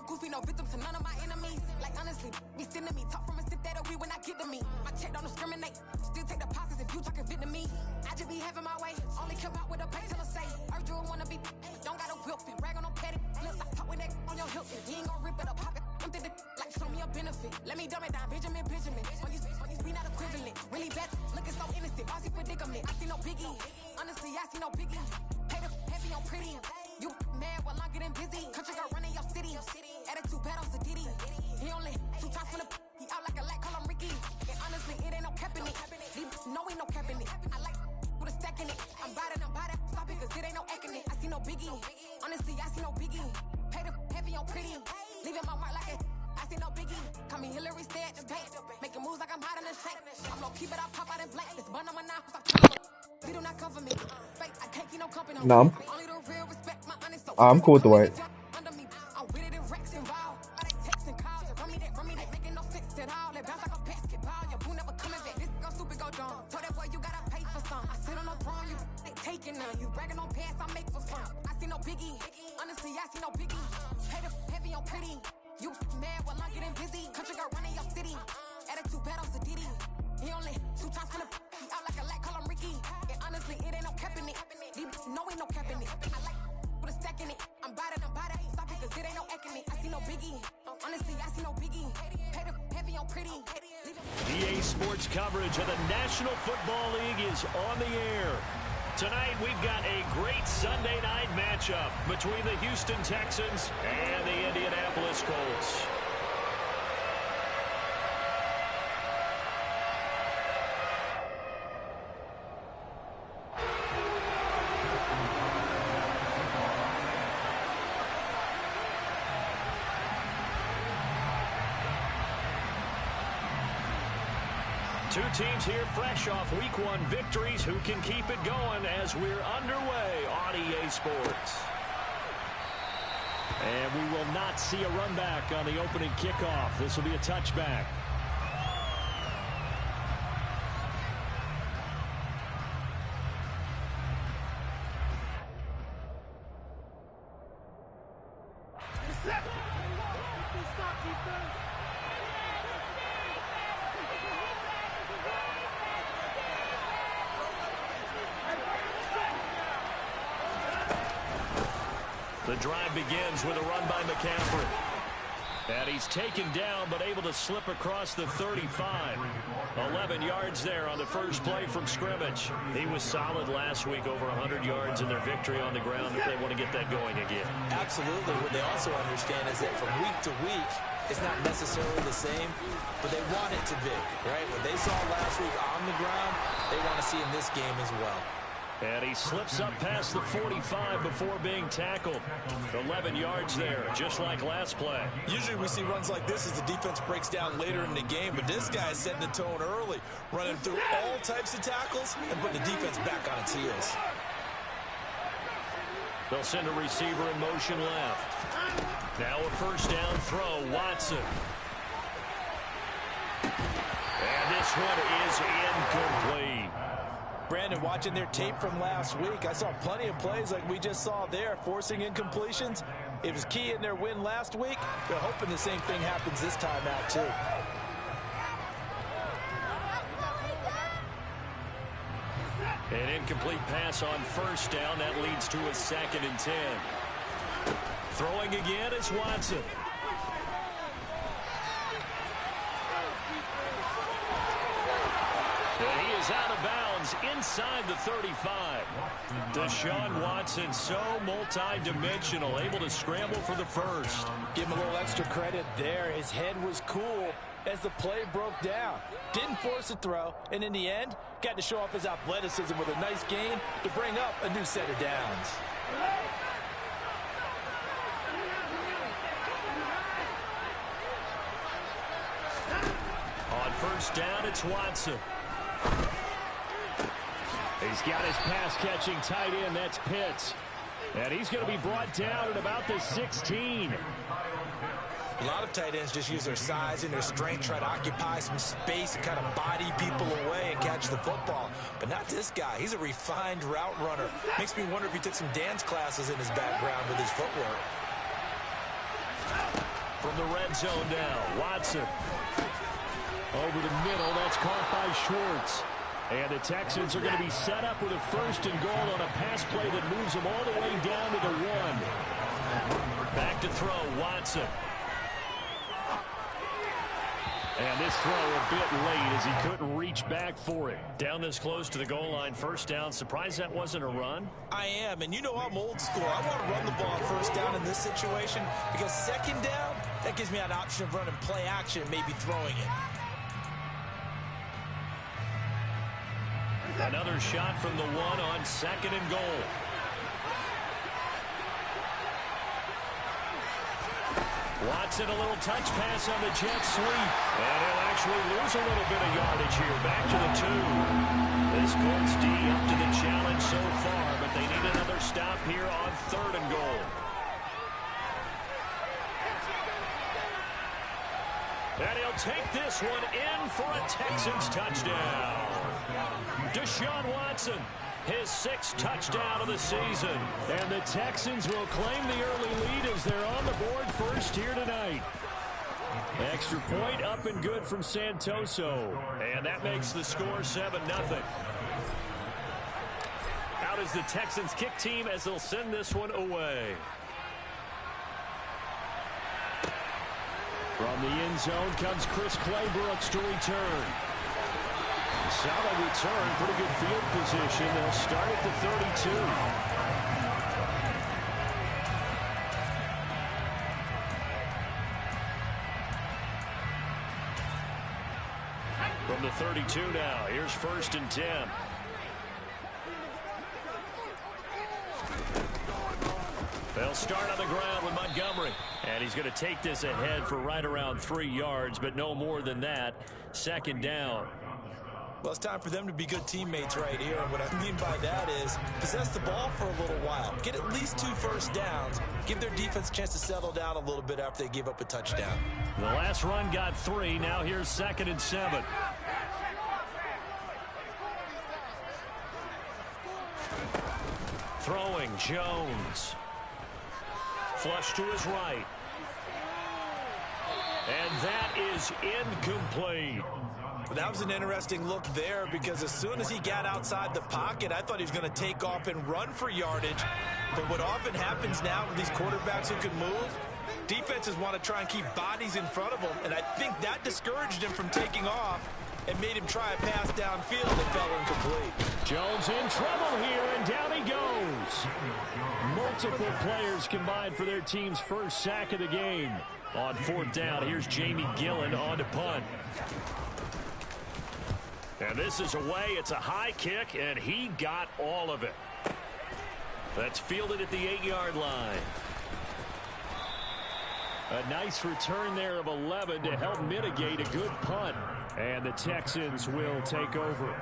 goofy, no victim to none of my enemies. Like honestly, be sending me talk from a sip that we when I get to me. My check don't discriminate, still take deposits if you talking Vietnamese. I just be having my way, only come out with a pay till I say. Urge you wanna be, don't got a whip and brag on no petty. Lips, I talk with that on your hip, you ain't gon' rip it up, pop it. Empty the like show me a benefit. Let me dumb it down, Benjamin. We not equivalent, really bad, looking so innocent. Bossy predicament, I see no biggie. Honestly, I see no biggie. Pay the heavy on pretty. You mad while I'm getting busy. Country girl running your city. Attitude bad on Sadiddy. He only 2 times from the he out like a lack, call him Ricky. And honestly, it ain't no cap in it. No, ain't no cap in it. I like with a stack in it. I'm by that. Stop it, cause it ain't no acting it. I see no biggie. Honestly, I see no biggie. Pay the heavy on pretty. Leaving my mark like it. I see no biggie. Call me Hillary, stay at the bank. Making moves like I'm hot in the shank. I'm low, keep it up, pop out in black. This bun on my knife. They do not cover me. Fake, I can't keep no company. Numb. Only the real respect my honest. I'm cool with the white. Under me, I'm with it in Rex involved. I they texting calls. Run me that, making no sense at all. They bounce like a basketball. Your boo never coming back. This go stupid, go dumb. Told that boy you gotta pay for some. I sit on no throne, you they taking none. You bragging on pants, I make for fun. I see no biggie. Honestly, I see no biggie. Pay the heavy on pretty. You mad while I'm getting busy. Country girl running your city. Attitude bad on Sadiddy. He only 2 times from the he out like a lack, call him Ricky. And honestly, it ain't no cap in it. No, ain't no cap in it. I like with a stack in it. I'm by that. Stop it, cause it ain't no acting it. I see no biggie. Honestly, I see no biggie. Pay the heavy on pretty. EA Sports coverage of the National Football League is on the air. Tonight, we've got a great Sunday night matchup between the Houston Texans and the Indianapolis Colts. Two teams here fresh off Week 1 victories. Who can keep it going as we're underway on EA Sports? And we will not see a run back on the opening kickoff. This will be a touchback. The drive begins with a run by McCaffrey. And he's taken down, but able to slip across the 35. 11 yards there on the first play from scrimmage. He was solid last week, over 100 yards in their victory on the ground. If they want to get that going again. Absolutely. What they also understand is that from week to week, it's not necessarily the same, but they want it to be, right? What they saw last week on the ground, they want to see in this game as well. And he slips up past the 45 before being tackled. 11 yards there, just like last play. Usually we see runs like this as the defense breaks down later in the game, but this guy is setting the tone early, running through all types of tackles and putting the defense back on its heels. They'll send a receiver in motion left. Now a first down throw, Watson. And this one is incomplete. Brandon, watching their tape from last week, I saw plenty of plays like we just saw there, forcing incompletions. It was key in their win last week. They're hoping the same thing happens this time out, too. An incomplete pass on first down. That leads to a 2nd and 10. Throwing again is Watson. And he is out of bounds inside the 35. Deshaun Watson, so multi-dimensional, able to scramble for the first. Give him a little extra credit there. His head was cool as the play broke down. Didn't force a throw, and in the end, got to show off his athleticism with a nice gain to bring up a new set of downs. On first down, it's Watson. He's got his pass-catching tight end. That's Pitts. And he's going to be brought down at about the 16. A lot of tight ends just use their size and their strength, try to occupy some space and kind of body people away and catch the football. But not this guy. He's a refined route runner. Makes me wonder if he took some dance classes in his background with his footwork. from the red zone now. Watson. Over the middle. That's caught by Schwartz. And the Texans are going to be set up with a 1st and goal on a pass play that moves them all the way down to the 1. Back to throw, Watson. And this throw a bit late as he couldn't reach back for it. Down this close to the goal line, 1st down. Surprised that wasn't a run? I am, and you know I'm old school. I want to run the ball on 1st down in this situation because 2nd down, that gives me an option of running play action and maybe throwing it. Another shot from the 1 on 2nd and goal. Watson, a little touch pass on the jet sweep. And he'll actually lose a little bit of yardage here. Back to the 2. This Colts D up to the challenge so far, but they need another stop here on 3rd and goal. And he'll take this one in for a Texans touchdown. Deshaun Watson, his 6th touchdown of the season. And the Texans will claim the early lead as they're on the board first here tonight. Extra point up and good from Santoso. And that makes the score 7-0. Out is the Texans kick team as they'll send this one away. From the end zone comes Chris Claybrooks to return. Solid return, pretty good field position. They'll start at the 32. From the 32 now, here's 1st and 10. They'll start on the ground with Montgomery. And he's going to take this ahead for right around 3 yards, but no more than that. 2nd down. Well, it's time for them to be good teammates right here. And what I mean by that is possess the ball for a little while. Get at least 2 first downs. Give their defense a chance to settle down a little bit after they give up a touchdown. The last run got 3. Now here's 2nd and 7. Throwing, Jones. Flush to his right. And that is incomplete. That was an interesting look there because as soon as he got outside the pocket, I thought he was going to take off and run for yardage. But what often happens now with these quarterbacks who can move, defenses want to try and keep bodies in front of them, and I think that discouraged him from taking off and made him try a pass downfield that fell incomplete. Jones in trouble here, and down he goes. Multiple players combined for their team's 1st sack of the game. On 4th down, here's Jamie Gillen on to punt. And this is away. It's a high kick, and he got all of it. That's fielded at the 8-yard line. A nice return there of 11 to help mitigate a good punt. And the Texans will take over.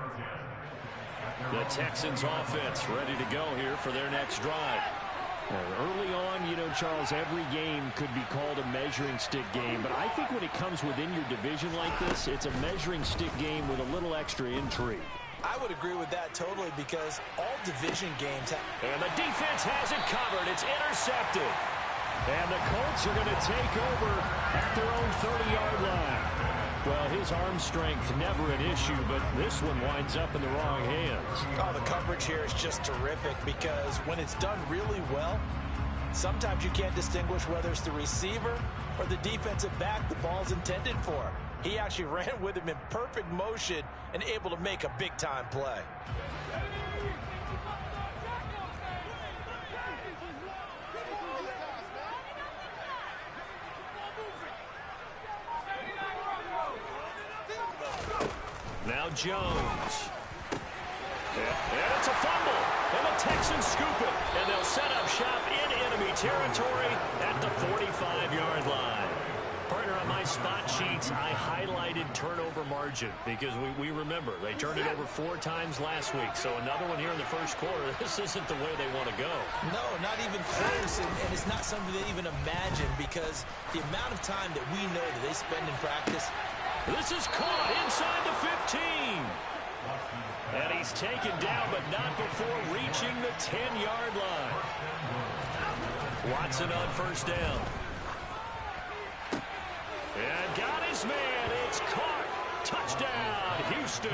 The Texans offense ready to go here for their next drive. Early on, you know, Charles, every game could be called a measuring stick game. But I think when it comes within your division like this, it's a measuring stick game with a little extra intrigue. I would agree with that totally because all division games have... And the defense has it covered. It's intercepted. And the Colts are going to take over at their own 30-yard line. Well, his arm strength never an issue, but this one winds up in the wrong hands. Oh, the coverage here is just terrific because when it's done really well, sometimes you can't distinguish whether it's the receiver or the defensive back the ball's intended for. He actually ran with him in perfect motion and able to make a big-time play. Now Jones. And it's a fumble. And the Texans scoop it. And they'll set up shop in enemy territory at the 45-yard line. Partner, on my spot sheets, I highlighted turnover margin because we remember they turned it over 4 times last week. So another one here in the first quarter. This isn't the way they want to go. No, not even close. And it's not something they even imagine because the amount of time that we know that they spend in practice. This is caught inside the 15. And he's taken down, but not before reaching the 10-yard line. Watson on first down. his man. It's caught. Touchdown, Houston.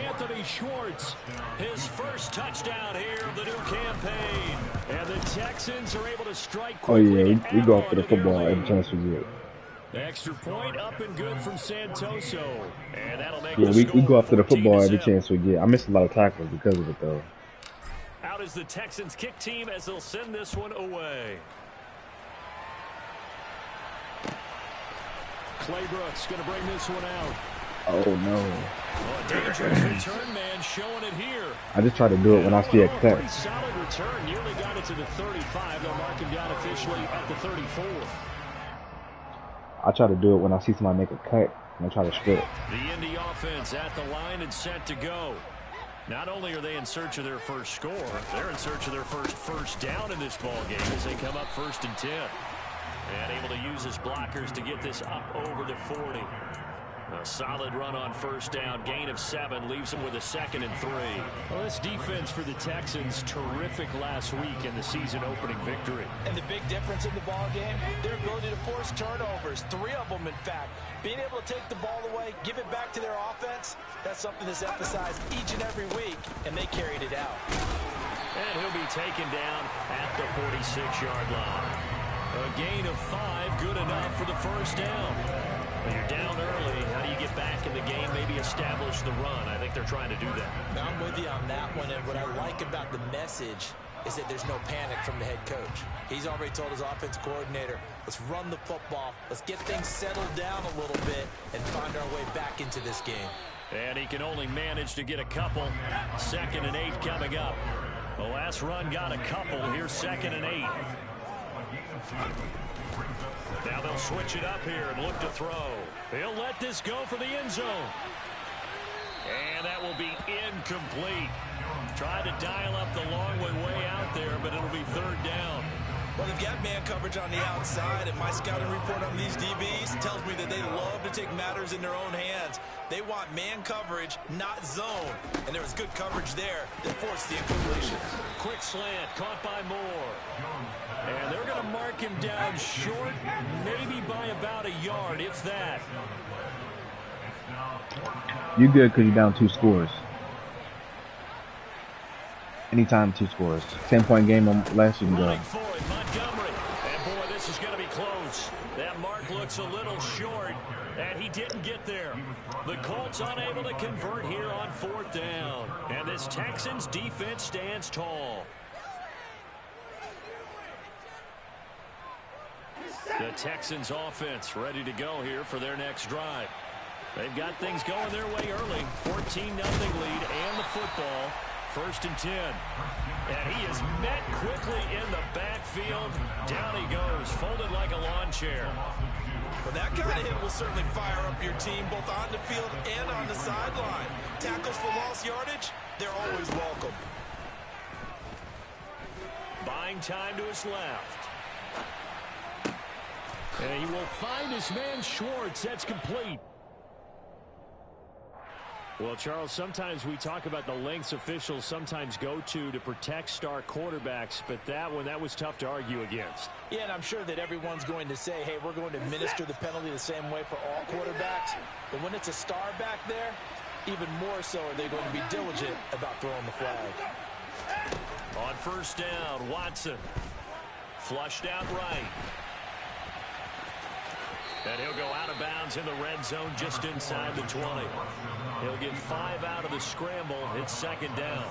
Anthony Schwartz, his first touchdown here of the new campaign. And the Texans are able to strike quickly. Oh, yeah, we go after the football every chance we get. Extra point up and good from Santoso. And that'll make Yeah, we go after the football every chance we get. I missed a lot of tackles because of it, though. Out is the Texans kick team as they'll send this one away. Claybrooks going to bring this one out. Oh, no. Oh, a dangerous return man showing it here. I just try to do it when I see a cut. Pretty solid return. Nearly got it to the 35. They'll mark him down officially at the 34. I try to do it when I see somebody make a cut, and I try to strip. The Indy offense at the line and set to go. Not only are they in search of their first score, they're in search of their first down in this ball game as they come up 1st and 10. And able to use his blockers to get this up over the 40. A solid run on 1st down. Gain of 7 leaves him with a 2nd and 3. Well, this defense for the Texans, terrific last week in the season opening victory. And the big difference in the ball game, their ability to force turnovers. 3 of them, in fact. Being able to take the ball away, give it back to their offense, that's something that's emphasized each and every week, and they carried it out. And he'll be taken down at the 46-yard line. A gain of 5, good enough for the 1st down. When you're down early, how do you get back in the game, maybe establish the run? I think they're trying to do that. Now, I'm with you on that one, and what I like about the message is that there's no panic from the head coach. He's already told his offensive coordinator, let's run the football, let's get things settled down a little bit, and find our way back into this game. And he can only manage to get a couple. 2nd and 8 coming up. The last run got a couple. Here's 2nd and 8. Now they'll switch it up here and look to throw. He'll let this go for the end zone. And that will be incomplete. Tried to dial up the long way out there, but it'll be 3rd down. Well, they've got man coverage on the outside, and my scouting report on these DBs tells me that they love to take matters in their own hands. They want man coverage, not zone. And there was good coverage there that forced the incompletion. Quick slant, caught by Moore. And they're going to mark him down short, maybe by about a yard, if that. You good because you're down 2 scores. Anytime 2 scores. 10-point game or less, you can go. Montgomery. And boy, this is going to be close. That mark looks a little short, and he didn't get there. The Colts unable to convert here on 4th down. And this Texans defense stands tall. The Texans offense ready to go here for their next drive. They've got things going their way early. 14-0 lead and the football. 1st and 10. And he is met quickly in the backfield. Down he goes, folded like a lawn chair. Well, that kind of hit will certainly fire up your team both on the field and on the sideline. Tackles for lost yardage, they're always welcome. Buying time to his left. And he will find his man Schwartz. That's complete. Well, Charles, sometimes we talk about the lengths officials sometimes go to protect star quarterbacks, but that was tough to argue against. Yeah, and I'm sure that everyone's going to say, hey, we're going to administer the penalty the same way for all quarterbacks. But when it's a star back there, even more so are they going to be diligent about throwing the flag. On 1st down, Watson. Flushed out right. And he'll go out of bounds in the red zone just inside the 20. He'll get 5 out of the scramble. It's 2nd down.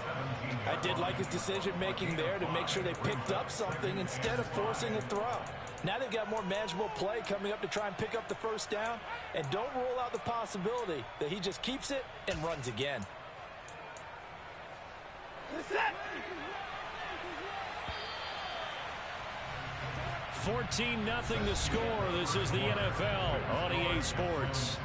I did like his decision-making there to make sure they picked up something instead of forcing a throw. Now they've got more manageable play coming up to try and pick up the 1st down. And don't rule out the possibility that he just keeps it and runs again. 14-0 the score. This is the NFL on EA Sports.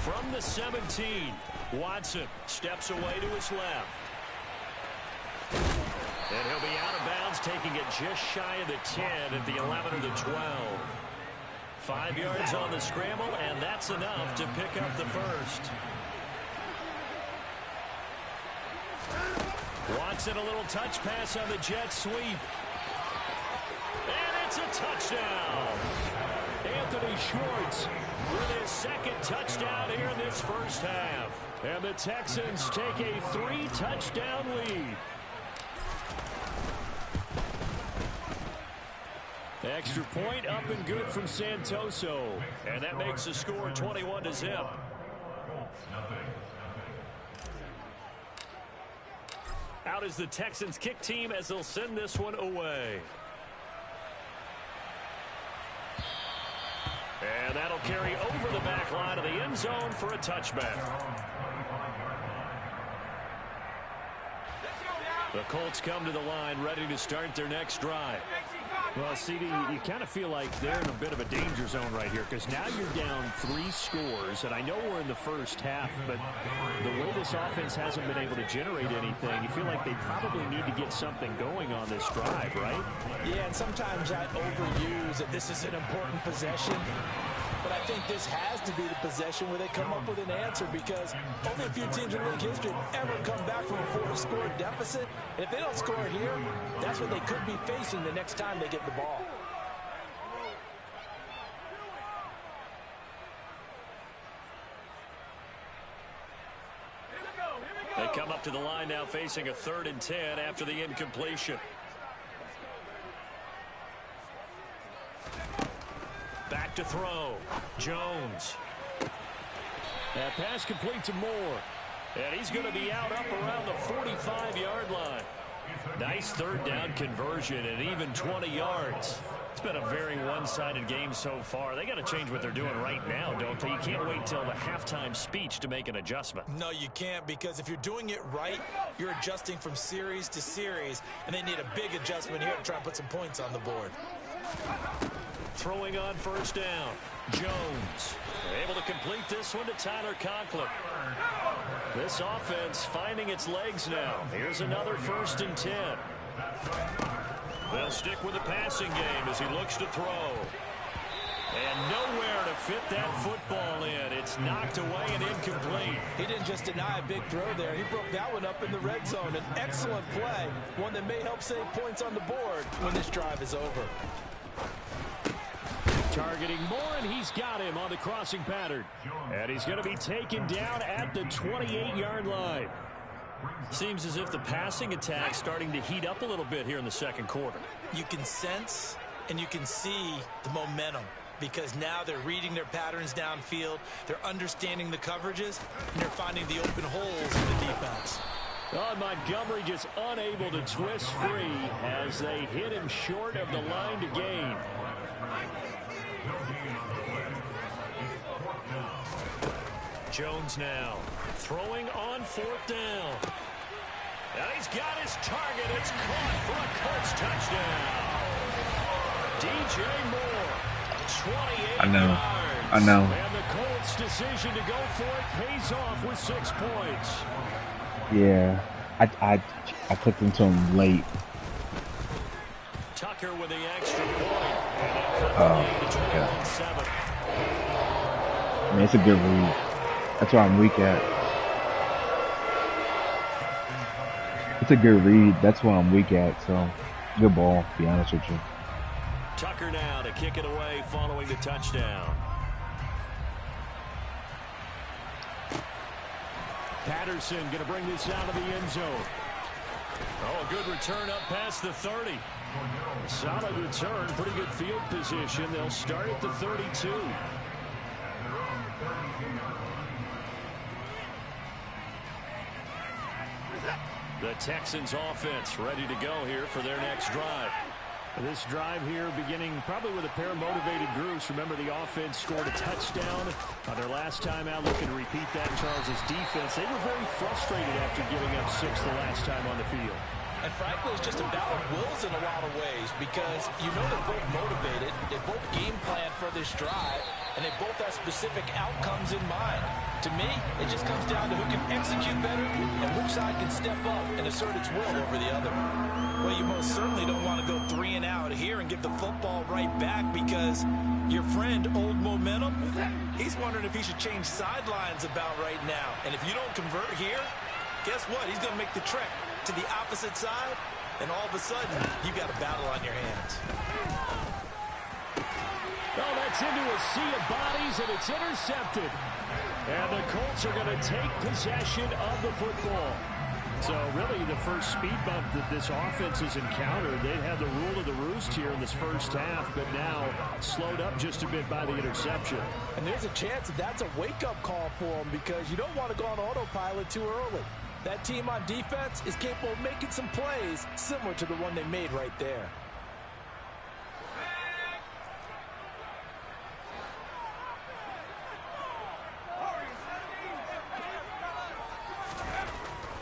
From the 17, Watson steps away to his left. And he'll be out of bounds, taking it just shy of the 10 at the 11 or the 12. 5 yards on the scramble, and that's enough to pick up the first. Watson, a little touch pass on the jet sweep. And it's a touchdown. Anthony Schwartz with his second touchdown here in this first half. And the Texans take a 3-touchdown lead. Extra point up and good from Santoso. And that makes the score 21-0. Out is the Texans kick team as they'll send this one away. And that'll carry over the back line of the end zone for a touchback. The Colts come to the line ready to start their next drive. Well, CD, you kind of feel like they're in a bit of a danger zone right here because now you're down 3 scores, and I know we're in the first half, but the way this offense hasn't been able to generate anything, you feel like they probably need to get something going on this drive, right? Yeah, and sometimes I overuse that this is an important possession. But I think this has to be the possession where they come up with an answer because only a few teams in league history have ever come back from a 4-score deficit. And if they don't score here, that's what they could be facing the next time they get the ball. They come up to the line now facing a 3rd and 10 after the incompletion. Back to throw. Jones. That pass complete to Moore. And he's going to be out up around the 45-yard line. Nice 3rd down conversion and even 20 yards. It's been a very one-sided game so far. They got to change what they're doing right now, don't they? You can't wait till the halftime speech to make an adjustment. No, you can't, because if you're doing it right, you're adjusting from series to series, and they need a big adjustment here to try and put some points on the board. Throwing on 1st down. Jones able to complete this one to Tyler Conklin. This offense finding its legs now. Here's another 1st and 10. They'll stick with the passing game as he looks to throw. And nowhere to fit that football in. It's knocked away and incomplete. He didn't just deny a big throw there. He broke that one up in the red zone. An excellent play. One that may help save points on the board when this drive is over. Targeting Moore, and he's got him on the crossing pattern. And he's going to be taken down at the 28-yard line. Seems as if the passing attack's starting to heat up a little bit here in the second quarter. You can sense and you can see the momentum because now they're reading their patterns downfield, they're understanding the coverages, and they're finding the open holes in the defense. Oh, Montgomery just unable to twist free as they hit him short of the line to gain. Jones now throwing on 4th down. And he's got his target. It's caught for a Colts touchdown. DJ Moore, 28 yards. I know. And the Colts' decision to go for it pays off with 6 points. Yeah, I clicked into him late. Tucker with the extra point. And it cut the lead to 21-7. I mean, it's a good read. That's where I'm weak at. It's a good read. That's what I'm weak at. So, good ball, to be honest with you. Tucker now to kick it away following the touchdown. Patterson going to bring this out of the end zone. Oh, a good return up past the 30. Solid return, pretty good field position. They'll start at the 32. The Texans offense ready to go here for their next drive. This drive here beginning probably with a pair of motivated groups. Remember, the offense scored a touchdown on their last time out. Looking to repeat that in Charles' defense. They were very frustrated after giving up 6 the last time on the field. And frankly, it's just a battle of wills in a lot of ways because you know they're both motivated, they both game plan for this drive, and they both have specific outcomes in mind. To me, it just comes down to who can execute better and which side can step up and assert its will over the other. Well, you most certainly don't want to go 3 and out here and give the football right back because your friend, Old Momentum, he's wondering if he should change sidelines about right now. And if you don't convert here, guess what? He's going to make the trek to the opposite side, and all of a sudden, you've got a battle on your hands. Oh, that's into a sea of bodies, and it's intercepted. And the Colts are going to take possession of the football. So really the first speed bump that this offense has encountered, they had the rule of the roost here in this first half, but now slowed up just a bit by the interception. And there's a chance that that's a wake-up call for them because you don't want to go on autopilot too early. That team on defense is capable of making some plays similar to the one they made right there.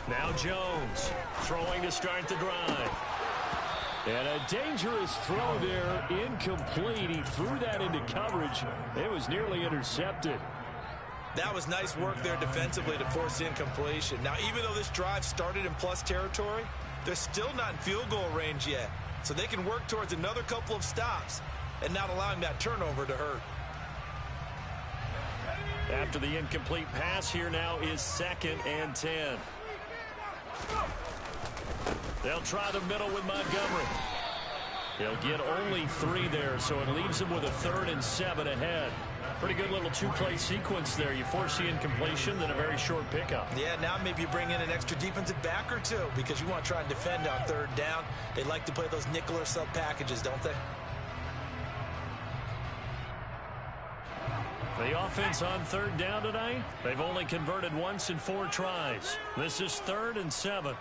Now Jones throwing to start the drive. And a dangerous throw there, incomplete. He threw that into coverage. It was nearly intercepted. That was nice work there defensively to force incompletion. Now, even though this drive started in plus territory, they're still not in field goal range yet. So they can work towards another couple of stops and not allowing that turnover to hurt. After the incomplete pass, here now is 2nd and 10. They'll try the middle with Montgomery. He'll get only 3 there, so it leaves him with a 3rd and 7 ahead. Pretty good little 2-play sequence there. You force the incompletion, then a very short pickup. Yeah, now maybe you bring in an extra defensive back or 2 because you want to try and defend on 3rd down. They like to play those nickel or sub packages, don't they? The offense on 3rd down tonight, they've only converted once in 4 tries. This is 3rd and 7.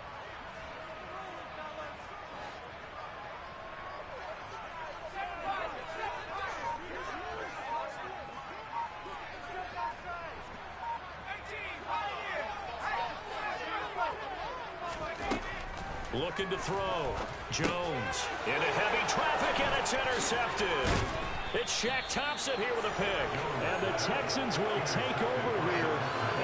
Looking to throw. Jones into heavy traffic, and it's intercepted. It's Shaq Thompson here with a pick. And the Texans will take over here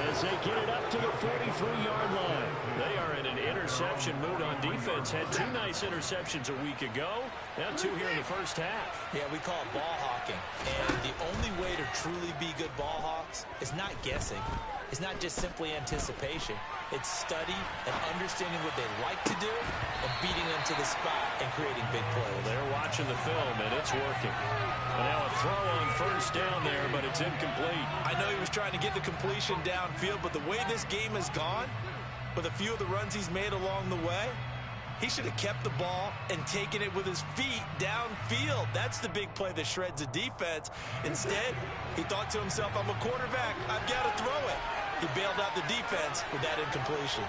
as they get it up to the 43-yard line. They are in an interception mood on defense. Had 2 nice interceptions a week ago. Now 2 here in the first half. Yeah, we call it ball hawking. And the only way to truly be good ball hawks is not guessing. It's not just simply anticipation. It's study and understanding what they like to do and beating them to the spot and creating big plays. Well, they're watching the film, and it's working. And now a throw on 1st down there, but it's incomplete. I know he was trying to get the completion downfield, but the way this game has gone, with a few of the runs he's made along the way, he should have kept the ball and taken it with his feet downfield. That's the big play that shreds the defense. Instead, he thought to himself, I'm a quarterback. I've got to throw it. He bailed out the defense with that incompletion.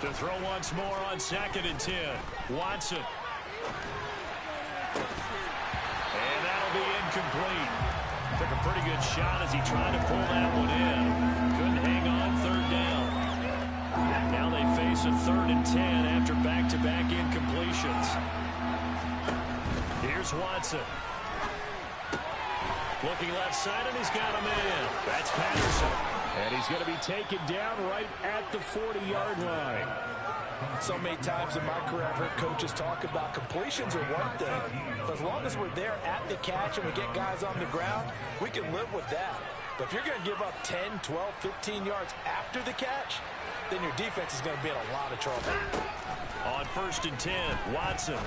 To throw once more on 2nd and 10. Watson. And that'll be incomplete. Took a pretty good shot as he tried to pull that one in. Couldn't hang on 3rd down. Now they face a 3rd and 10 after back-to-back incompletions. Here's Watson. Looking left side, and he's got a man. That's Patterson. And he's going to be taken down right at the 40-yard line. So many times in my career, I've heard coaches talk about completions are one thing. But as long as we're there at the catch and we get guys on the ground, we can live with that. But if you're going to give up 10, 12, 15 yards after the catch, then your defense is going to be in a lot of trouble. On 1st and 10, Watson.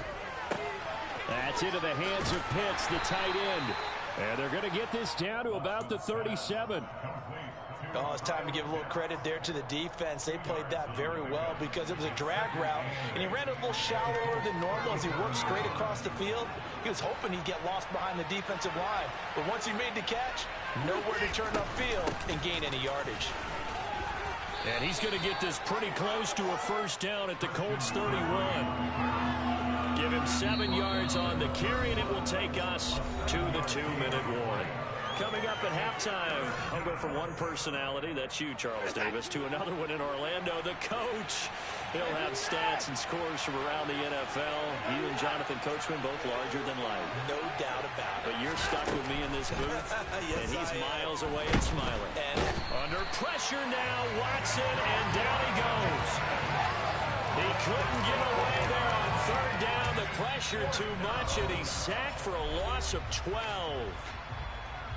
That's into the hands of Pitts, the tight end. And they're going to get this down to about the 37. Oh, it's time to give a little credit there to the defense. They played that very well because it was a drag route, and he ran a little shallower than normal as he worked straight across the field. He was hoping he'd get lost behind the defensive line. But once he made the catch, nowhere to turn upfield and gain any yardage. And he's going to get this pretty close to a 1st down at the Colts 31. Give him 7 yards on the carry, and it will take us to the 2-minute warning. Coming up at halftime, I'll go from one personality, that's you, Charles Davis, to another one in Orlando, the coach. He'll have stats and scores from around the NFL. You and Jonathan Coachman both larger than life. No doubt about it. But you're stuck with me in this booth, yes, and he's miles away and smiling. And under pressure now, Watson, and down he goes. He couldn't get away there on third down. The pressure too much, and he's sacked for a loss of 12.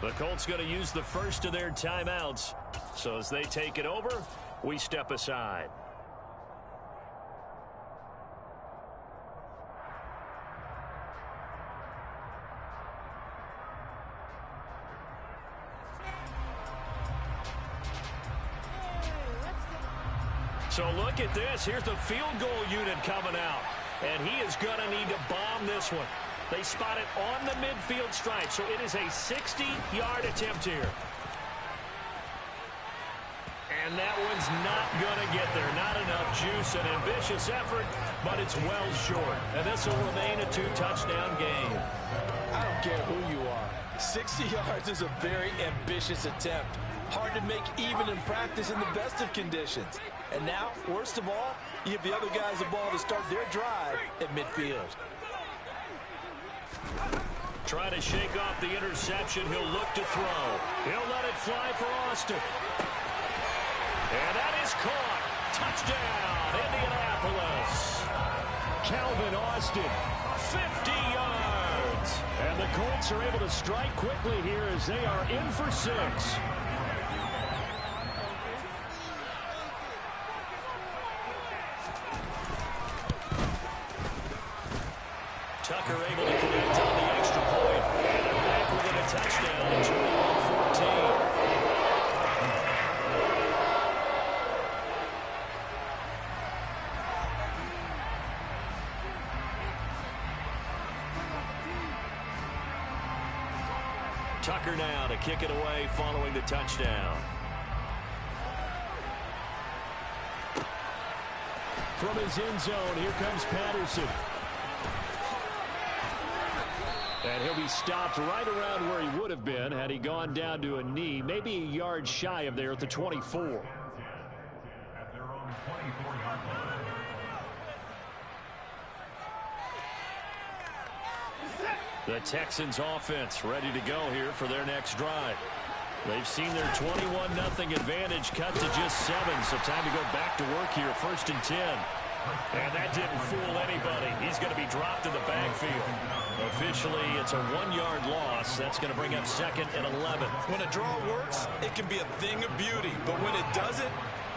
The Colts going to use the first of their timeouts. So as they take it over, we step aside. So look at this. Here's the field goal unit coming out. And he is going to need to bomb this one. They spot it on the midfield stripe, so it is a 60-yard attempt here. And that one's not going to get there. Not enough juice. An ambitious effort, but it's well short. And this will remain a two-touchdown game. I don't care who you are. 60 yards is a very ambitious attempt. Hard to make even in practice in the best of conditions. And now, worst of all, you give the other guys the ball to start their drive at midfield. Trying to shake off the interception. He'll look to throw. He'll let it fly for Austin. And that is caught. Touchdown, Indianapolis. Calvin Austin, 50 yards. And the Colts are able to strike quickly here as they are in for 6. Tucker able to connect on the extra point. And they're back within a touchdown at 21-14. Tucker now to kick it away following the touchdown. From his end zone, here comes Patterson. And he'll be stopped right around where he would have been had he gone down to a knee, maybe a yard shy of there at the 24. The Texans offense ready to go here for their next drive. They've seen their 21-0 advantage cut to just 7, so time to go back to work here, 1st and 10. And that didn't fool anybody. He's going to be dropped in the backfield. Officially, it's a 1-yard loss. That's going to bring up 2nd and 11. When a draw works, it can be a thing of beauty. But when it doesn't,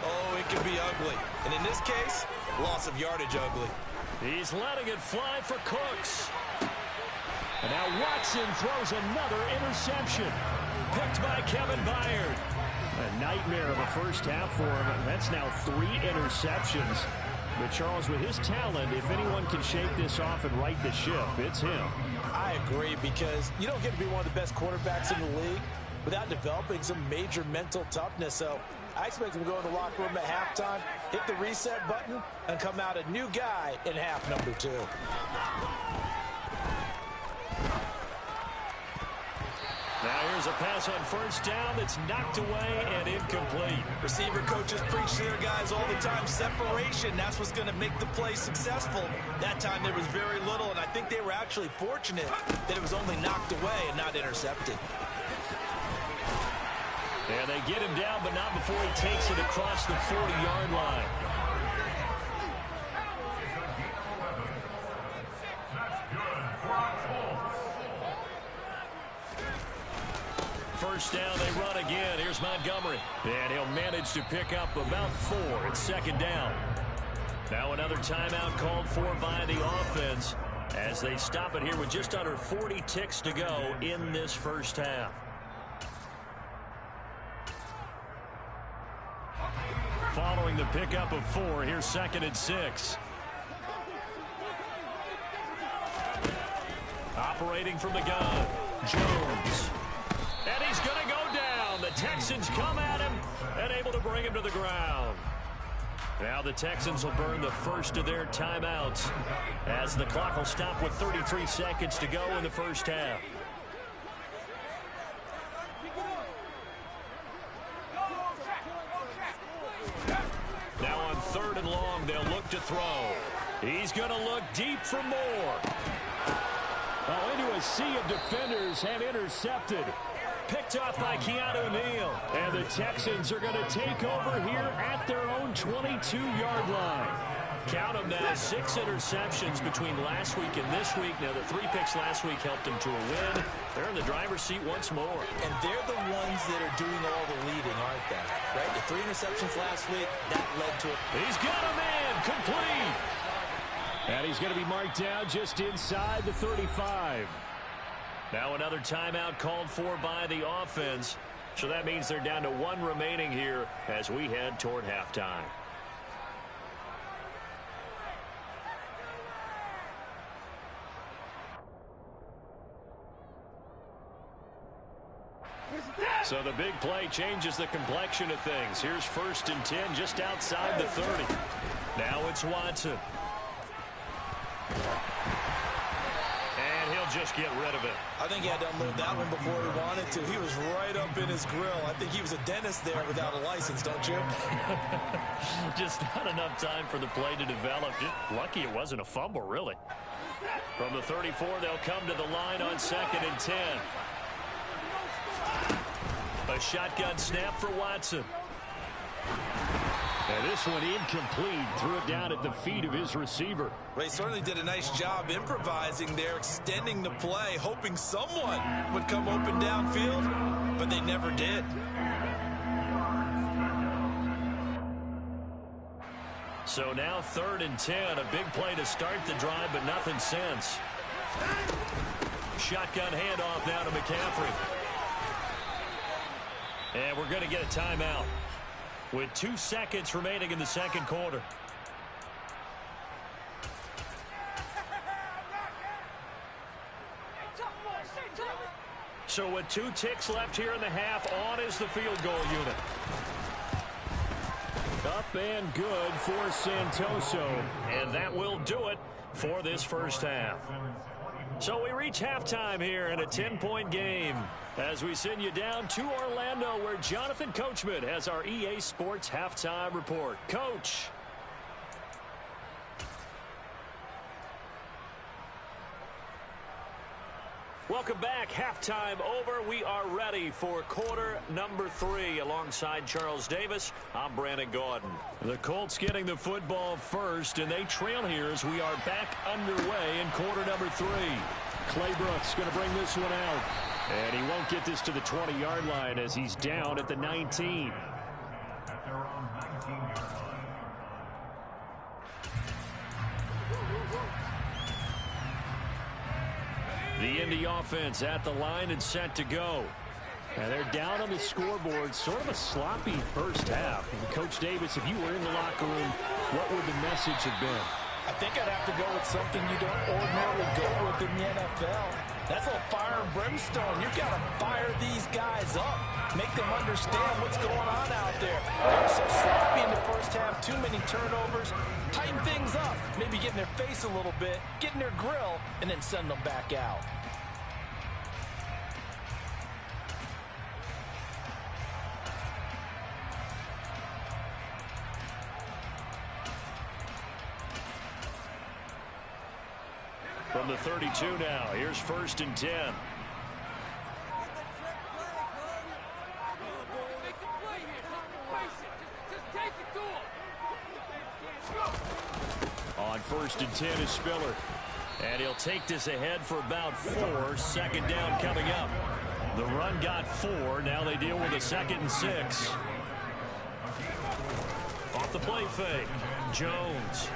oh, it can be ugly. And in this case, loss of yardage ugly. He's letting it fly for Cooks. And now Watson throws another interception. Picked by Kevin Byard. A nightmare of a first half for him. That's now 3 interceptions. But Charles, with his talent, if anyone can shake this off and right the ship, it's him. I agree, because you don't get to be one of the best quarterbacks in the league without developing some major mental toughness. So I expect him to go in the locker room at halftime, hit the reset button, and come out a new guy in half number 2. Now here's a pass on first down that's knocked away and incomplete. Receiver coaches preach to their guys all the time. Separation, that's what's going to make the play successful. That time there was very little, and I think they were actually fortunate that it was only knocked away and not intercepted. And they get him down, but not before he takes it across the 40-yard line. First down, they run again. Here's Montgomery. And he'll manage to pick up about 4. It's 2nd down. Now another timeout called for by the offense as they stop it here with just under 40 ticks to go in this first half. Following the pickup of 4, here's 2nd and 6. Operating from the gun, Jones. And he's going to go down. The Texans come at him and able to bring him to the ground. Now the Texans will burn the first of their timeouts as the clock will stop with 33 seconds to go in the first half. look to throw. He's going to look deep for more. Oh, into a sea of defenders and intercepted. Picked off by Keanu Neal. And the Texans are going to take over here at their own 22-yard line. Count them now, 6 interceptions between last week and this week. Now, the 3 picks last week helped them to a win. They're in the driver's seat once more. And they're the ones that are doing all the leading, aren't they? Right? The 3 interceptions last week, that led to it. He's got a man, complete. And he's going to be marked down just inside the 35. Now another timeout called for by the offense. So that means they're down to 1 remaining here as we head toward halftime. So the big play changes the complexion of things. Here's 1st and 10 just outside the 30. Now it's Watson. And he'll just get rid of it. I think he had to unload that one before he wanted to. He was right up in his grill. I think he was a dentist there without a license, don't you? Just not enough time for the play to develop. Just lucky it wasn't a fumble, really. From the 34, they'll come to the line on 2nd and 10. A shotgun snap for Watson. And this one incomplete. Threw it down at the feet of his receiver. They certainly did a nice job improvising there, extending the play, hoping someone would come open downfield, but they never did. So now 3rd and 10. A big play to start the drive, but nothing since. Shotgun handoff now to McCaffrey. And we're going to get a timeout with 2 seconds remaining in the 2nd quarter. So with 2 ticks left here in the half, on is the field goal unit. Up and good for Santoso. And that will do it for this first half. So we reach halftime here in a 10-point game as we send you down to Orlando, where Jonathan Coachman has our EA Sports halftime report. Coach. Welcome back. Halftime over. We are ready for quarter number 3 alongside Charles Davis. I'm Brandon Gaudin. The Colts getting the football first, and they trail here as we are back underway in quarter number 3. Clay Brooks going to bring this one out. And he won't get this to the 20-yard line as he's down at the 19. The Indy offense at the line and set to go. And they're down on the scoreboard. Sort of a sloppy first half. And Coach Davis, if you were in the locker room, what would the message have been? I think I'd have to go with something you don't ordinarily go with in the NFL. That's a fire and brimstone. You've got to fire these guys up. Make them understand what's going on out there. They're so sloppy in the first half. Too many turnovers. Tighten things up. Maybe get in their face a little bit. Get in their grill. And then send them back out. From the 32 now, here's 1st and 10. On 1st and 10 is Spiller. And he'll take this ahead for about 4. 2nd down coming up. The run got 4. Now they deal with a 2nd and 6. Off the play fake. Jones.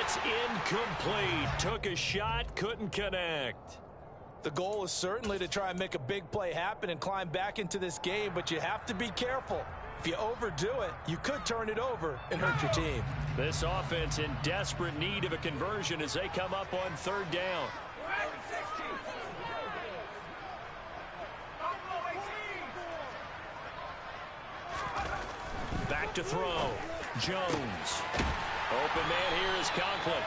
It's incomplete. Took a shot, couldn't connect. The goal is certainly to try and make a big play happen and climb back into this game, but you have to be careful. If you overdo it, you could turn it over and hurt your team. This offense in desperate need of a conversion as they come up on 3rd down. Back to throw. Jones. Open man here is Conklin.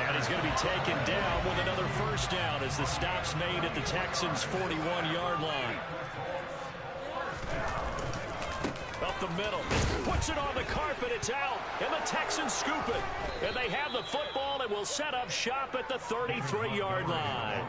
And he's going to be taken down with another 1st down as the stop's made at the Texans' 41-yard line. Up the middle. Puts it on the carpet. It's out. And the Texans scoop it. And they have the football and will set up shop at the 33-yard line.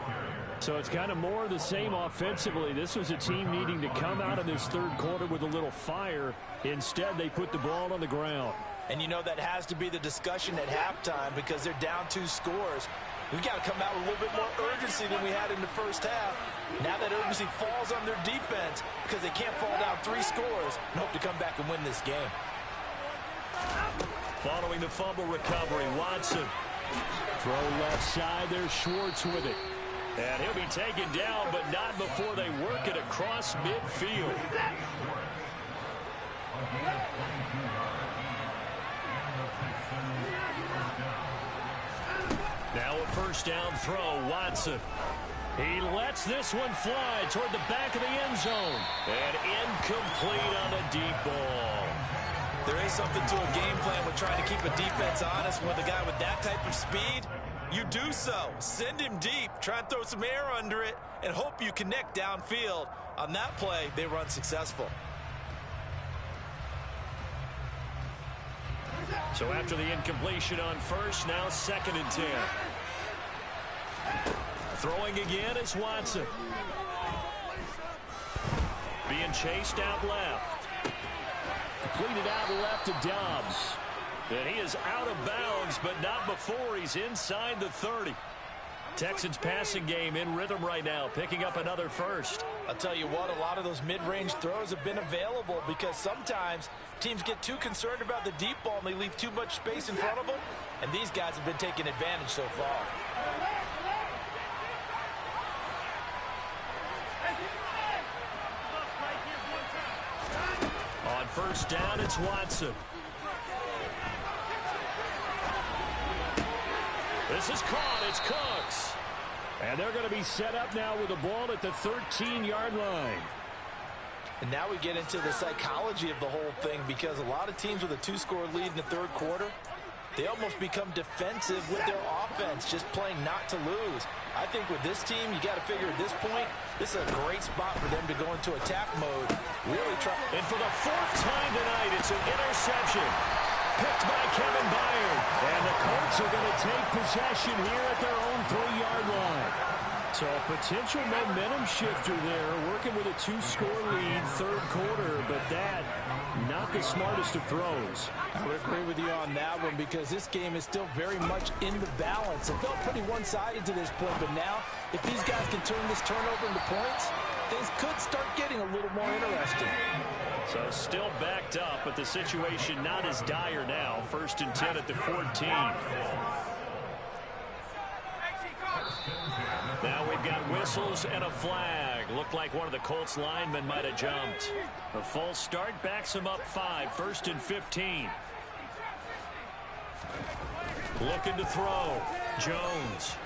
So it's kind of more of the same offensively. This was a team needing to come out of this third quarter with a little fire. Instead, they put the ball on the ground. And you know that has to be the discussion at halftime because they're down 2 scores. We've got to come out with a little bit more urgency than we had in the first half. Now that urgency falls on their defense because they can't fall down 3 scores and hope to come back and win this game. Following the fumble recovery, Watson. Throw left side, there's Schwartz with it. And he'll be taken down, but not before they work it across midfield. Now a first down throw, Watson. He lets this one fly toward the back of the end zone. And incomplete on a deep ball. There is something to a game plan with trying to keep a defense honest with a guy with that type of speed. You do so. Send him deep. Try and throw some air under it and hope you connect downfield. On that play, they run successful. So after the incompletion on first, now 2nd and 10. Throwing again is Watson. Being chased out left. Completed out left to Dobbs. And he is out of bounds, but not before he's inside the 30. Texans passing game in rhythm right now, picking up another first. I'll tell you what, a lot of those mid-range throws have been available because sometimes teams get too concerned about the deep ball and they leave too much space in front of them, and these guys have been taking advantage so far. On first down, it's Watson. This is caught. It's Cooks. And they're going to be set up now with the ball at the 13-yard line. And now we get into the psychology of the whole thing because a lot of teams with a 2-score lead in the third quarter, they almost become defensive with their offense, just playing not to lose. I think with this team, you got to figure at this point, this is a great spot for them to go into attack mode. Really try. And for the 4th time tonight, it's an interception. Picked by Kevin Byard. And the Colts are going to take possession here at their own 3-yard line. So a potential momentum shifter there, working with a 2-score lead, third quarter, but that, not the smartest of throws. I would agree with you on that one because this game is still very much in the balance. It felt pretty one-sided to this point, but now, if these guys can turn this turnover into points, things could start getting a little more interesting. So still backed up, but the situation not as dire now. 1st and 10 at the 14. Now we've got whistles and a flag. Looked like one of the Colts linemen might have jumped. A false start backs him up 5. 1st and 15. Looking to throw. Jones.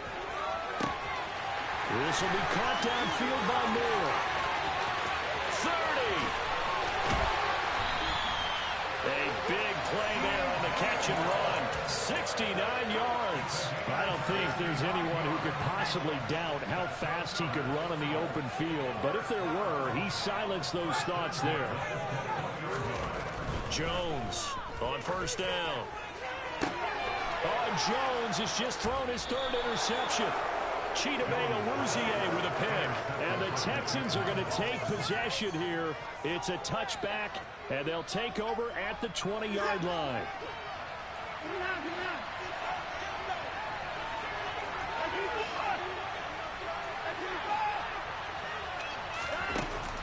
This will be caught downfield by Moore. 30. A big play there on the catch and run. 69 yards. I don't think there's anyone who could possibly doubt how fast he could run in the open field. But if there were, he silenced those thoughts there. Jones on first down. Oh, Jones has just thrown his 3rd interception. Chidobe Awuzie with a pick. And the Texans are going to take possession here. It's a touchback, and they'll take over at the 20-yard line.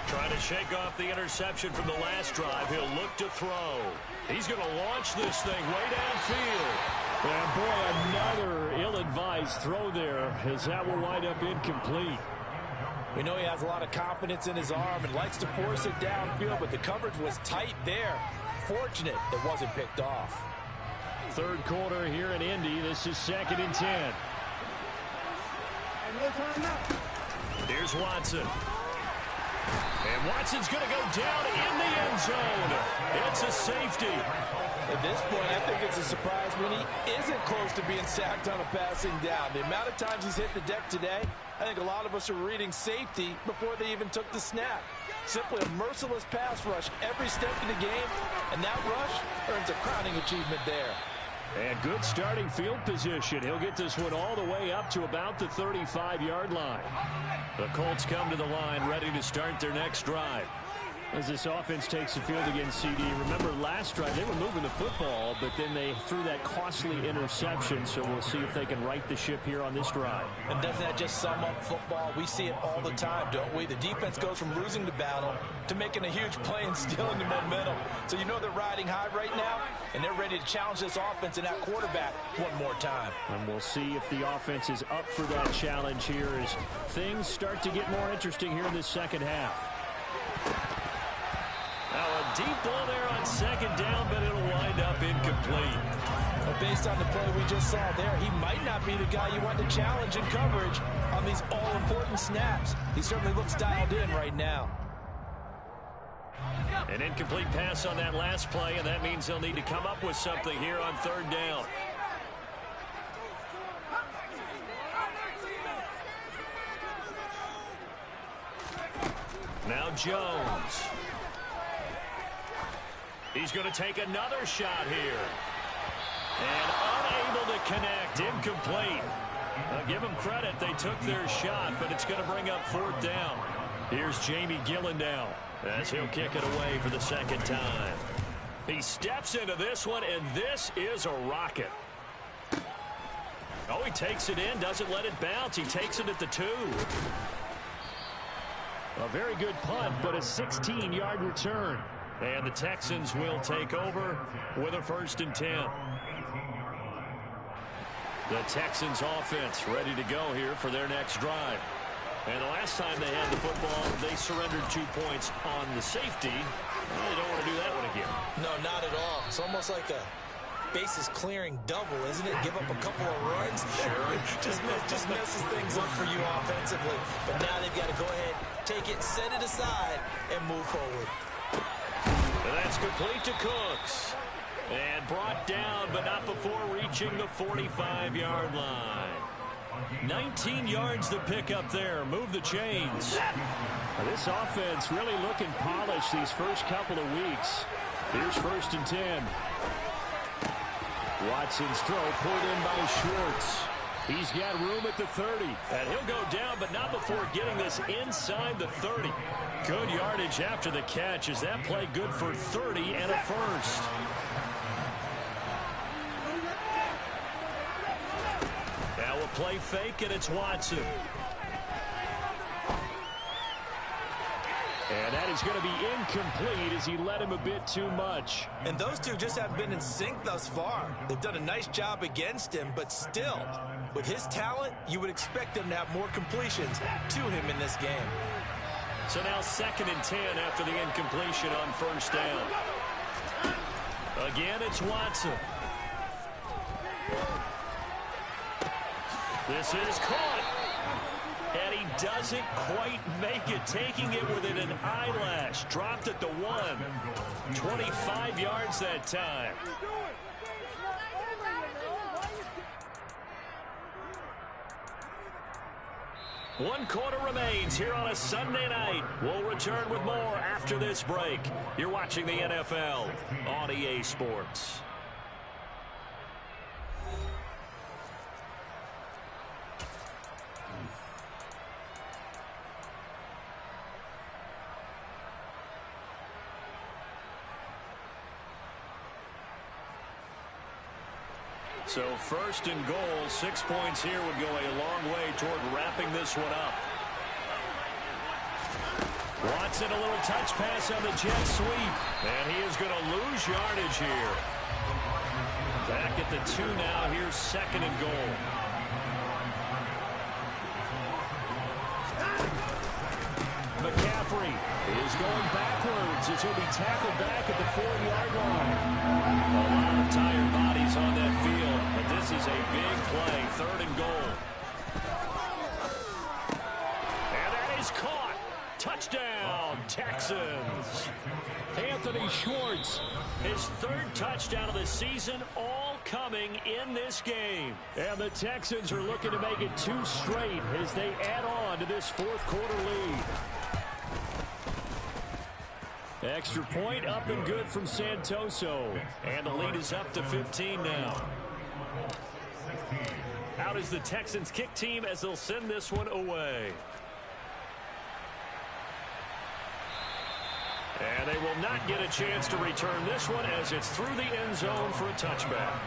Trying to shake off the interception from the last drive. He'll look to throw. He's going to launch this thing way downfield. And boy, another ill-advised throw there, as that will wind up incomplete. We know he has a lot of confidence in his arm and likes to force it downfield, but the coverage was tight there. Fortunate it wasn't picked off. Third quarter here in Indy. This is 2nd and 10. Here's Watson. And Watson's going to go down in the end zone. It's a safety. At this point, I think it's a surprise when he isn't close to being sacked on a passing down. The amount of times he's hit the deck today, I think a lot of us are reading safety before they even took the snap. Simply a merciless pass rush every step of the game, and that rush earns a crowning achievement there. And good starting field position. He'll get this one all the way up to about the 35-yard line. The Colts come to the line ready to start their next drive. As this offense takes the field against CD, remember last drive they were moving the football, but then they threw that costly interception, so we'll see if they can right the ship here on this drive. And doesn't that just sum up football? We see it all the time, don't we? The defense goes from losing the battle to making a huge play and stealing the momentum. So you know they're riding high right now, and they're ready to challenge this offense and that quarterback one more time. And we'll see if the offense is up for that challenge here as things start to get more interesting here in this second half. Now a deep ball there on second down, but it'll wind up incomplete. Well, based on the play we just saw there, he might not be the guy you want to challenge in coverage on these all-important snaps. He certainly looks dialed in right now. An incomplete pass on that last play, and that means they'll need to come up with something here on third down. Now Jones. He's going to take another shot here. And unable to connect. Incomplete. I'll give them credit. They took their shot, but it's going to bring up fourth down. Here's Jamie Gillendow as he'll kick it away for the second time. He steps into this one, and this is a rocket. Oh, he takes it in, doesn't let it bounce. He takes it at the 2. A very good punt, but a 16-yard return. And the Texans will take over with a 1st and 10. The Texans offense ready to go here for their next drive. And the last time they had the football, they surrendered 2 points on the safety. Well, they don't want to do that one again. No, not at all. It's almost like a bases clearing double, isn't it? Give up a couple of runs. Sure. just messes things up for you offensively. But now they've got to go ahead, take it, set it aside, and move forward. And that's complete to Cooks. And brought down, but not before reaching the 45-yard line. 19 yards to pick up there. Move the chains. This offense really looking polished these first couple of weeks. Here's 1st and 10. Watson's throw pulled in by Schwartz. He's got room at the 30. And he'll go down, but not before getting this inside the 30. Good yardage after the catch. Is that play good for 30 and a 1st? Now a play fake, and it's Watson. And that is going to be incomplete as he led him a bit too much. And those two just haven't been in sync thus far. They've done a nice job against him, but still, with his talent, you would expect him to have more completions to him in this game. So now 2nd and 10 after the incompletion on 1st down. Again, it's Watson. This is caught. And he doesn't quite make it, taking it within an eyelash. Dropped at the 1. 25 yards that time. One quarter remains here on a Sunday night. We'll return with more after this break. You're watching the NFL on EA Sports. So 1st and goal, 6 points here would go a long way toward wrapping this one up. Watson, a little touch pass on the jet sweep. And he is going to lose yardage here. Back at the 2 now. Here's 2nd and goal. McCaffrey is going backwards as he'll be tackled back at the 4-yard line. A lot of tired bodies on that field, but this is a big play. 3rd and goal. And that is caught. Touchdown. Texans. Anthony Schwartz. His third touchdown of the season, all coming in this game. And the Texans are looking to make it 2 straight as they add on to this fourth quarter lead. Extra point up and good from Santoso. And the lead is up to 15 now. Out is the Texans kick team as they'll send this one away. And they will not get a chance to return this one as it's through the end zone for a touchback.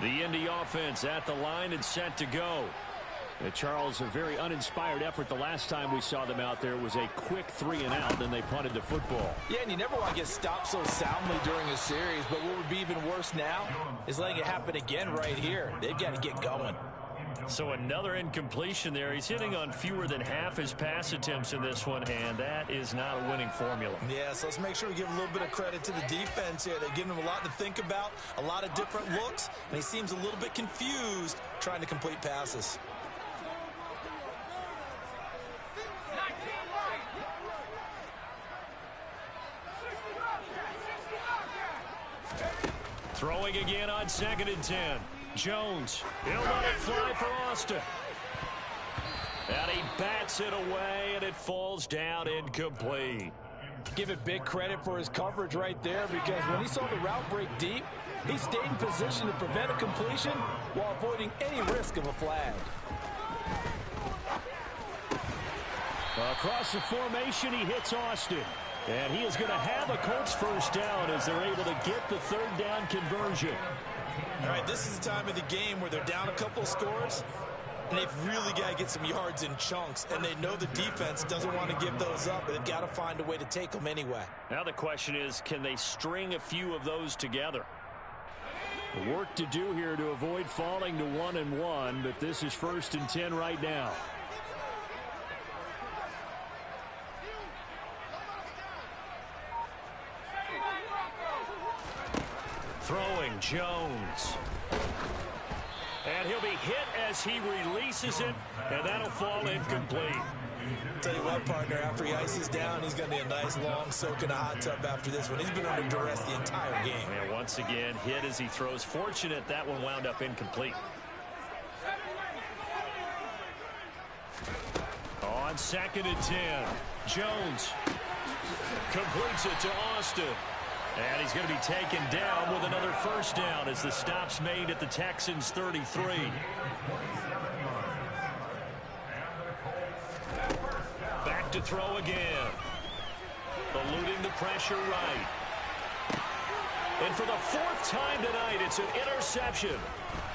The Indy offense at the line and set to go. Charles, a very uninspired effort the last time we saw them out there. It was a quick 3 and out, then they punted the football. Yeah, and you never want to get stopped so soundly during a series, but what would be even worse now is letting it happen again right here. They've got to get going. So another incompletion there. He's hitting on fewer than half his pass attempts in this one, and that is not a winning formula. Yeah, so let's make sure we give a little bit of credit to the defense here. They're giving him a lot to think about, a lot of different looks, and he seems a little bit confused trying to complete passes. Throwing again on 2nd and 10. Jones, he'll let it fly for Austin. And he bats it away, and it falls down incomplete. Give it big credit for his coverage right there, because when he saw the route break deep, he stayed in position to prevent a completion while avoiding any risk of a flag. Across the formation, he hits Austin. And he is going to have a Colts first down as they're able to get the 3rd down conversion. All right, this is the time of the game where they're down a couple of scores, and they've really got to get some yards in chunks, and they know the defense doesn't want to give those up, but they've got to find a way to take them anyway. Now the question is, can they string a few of those together? Work to do here to avoid falling to 1-1, but this is 1st and 10 right now. Throwing Jones. And he'll be hit as he releases it, and that'll fall incomplete. Tell you what, partner, after he ices down, he's going to be a nice long soak in a hot tub after this one. He's been under duress the entire game. And once again, hit as he throws. Fortunate that one wound up incomplete. On 2nd and 10, Jones completes it to Austin. And he's going to be taken down with another first down as the stop's made at the Texans' 33. Back to throw again. Eluding the pressure right. And for the 4th time tonight, it's an interception.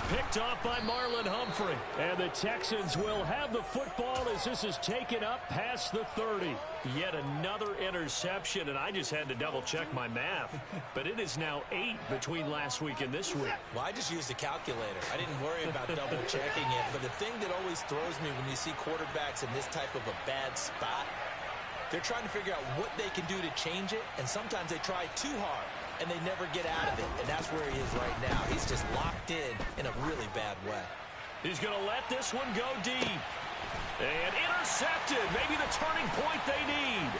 Picked off by Marlon Humphrey. And the Texans will have the football as this is taken up past the 30. Yet another interception, and I just had to double-check my math. But it is now 8 between last week and this week. Well, I just used a calculator. I didn't worry about double-checking it. But the thing that always throws me when you see quarterbacks in this type of a bad spot, they're trying to figure out what they can do to change it, and sometimes they try too hard, and they never get out of it. And that's where he is right now. He's just locked in a really bad way. He's going to let this one go deep. And intercepted. Maybe the turning point they need.